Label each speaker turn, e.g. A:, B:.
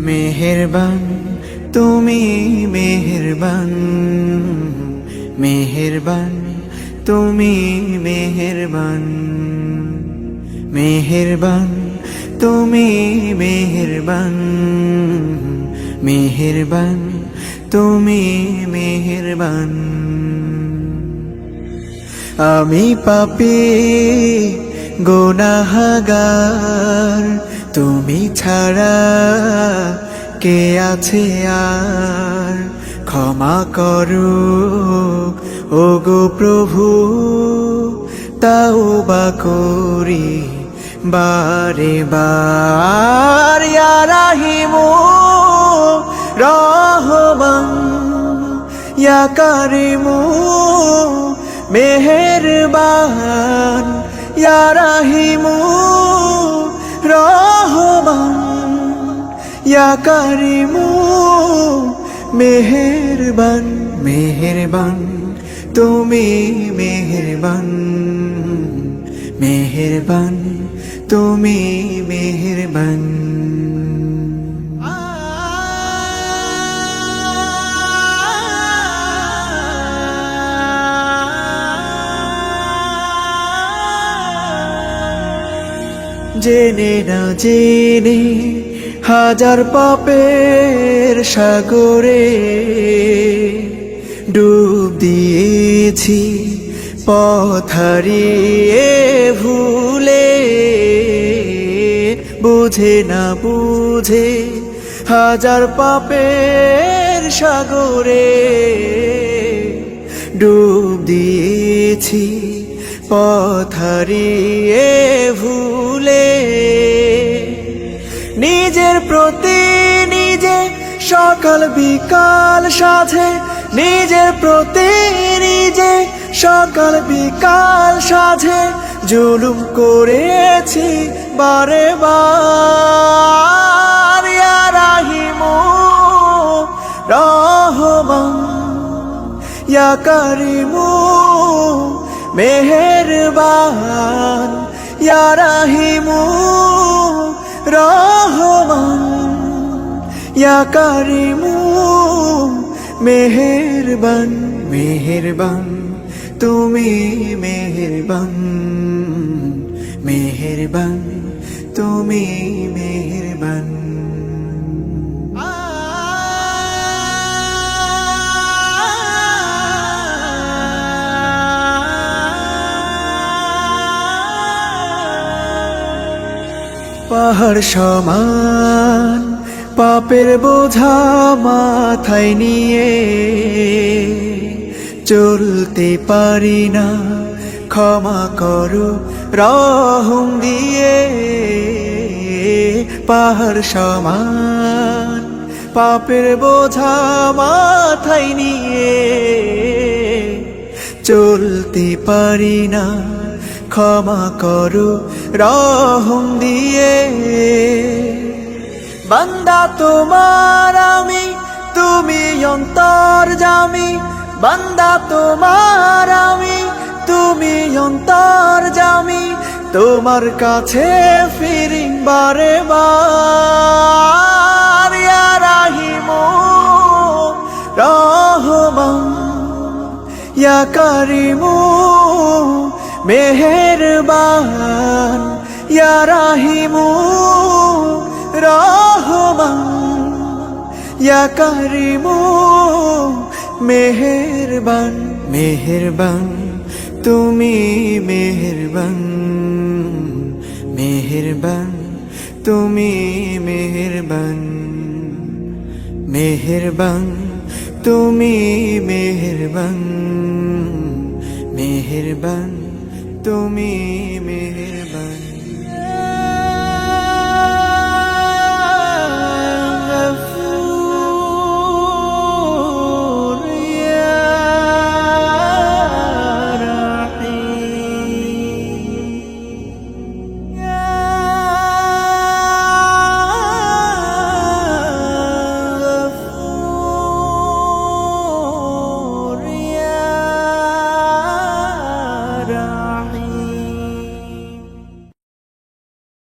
A: মেহেরবান তুমি মেহেরবান, মেহেরবান তুমি মেহেরবান, মেহেরবান তুমি মেহেরবান, মেহেরবান তুমি মেহেরবান। আমি পাপী গুনাহগার, তুমি ছাড়া কে আছে আর? ক্ষমা করো ওগো প্রভু, তাওবা করি বারে বার। ইয়া রাহিমু রহমান, ইয়া কারিমু মেহেরবান, ইয়া রাহিমু রহমান, ইয়া কারিমু মেহেরবান। মেহেরবান তুমি মেহেরবান, মেহেরবান তুমি মেহেরবান। জেনে না জেনে হাজার পাপের সাগরে ডুব দিয়েছি, পথ হারিয়ে ভুলে। বুঝে না বুঝে হাজার পাপের সাগরে ডুব দিয়েছি, পথ হারিয়ে ভুলে। নিজের প্রতি নিজে সকাল বিকাল সাধে, নিজের প্রতি নিজে সকাল বিকাল সাধে জুলুম করেছি বারে বার। ইয়া রাহিমু রহমান, ইয়া কারিমু মেহেরবান, ইয়া রাহিমু রহমান, ইয়া কারিমু মেহেরবান। মেহেরবান তুমি মেহেরবান, মেহেরবান তুমি মেহেরবান। পাহাড় সমান পাপের বোঝা মাথায় নিয়ে চলতে পারি না, ক্ষমা করো রহম দিয়ে। পাহাড় সমান পাপের বোঝা মাথায় নিয়ে চলতে পারি না, ক্ষমা করো রহম দিয়ে। বান্দা তোমার আমি, তুমি অন্তর্যামী। বান্দা তোমার আমি, তুমি অন্তর্যামী। তোমার কাছে ফিরি বারে বার। ইয়া রাহিমু রহমান, ইয়া কারিমু মেহেরবান, ইয়া রাহিমু রহমান, ইয়া কারিমু মেহেরবান। মেহেরবান তুমি মেহেরবান, মেহেরবান তুমি মেহেরবান, মেহেরবান তুমি মেহেরবান, মেহেরবান তুমি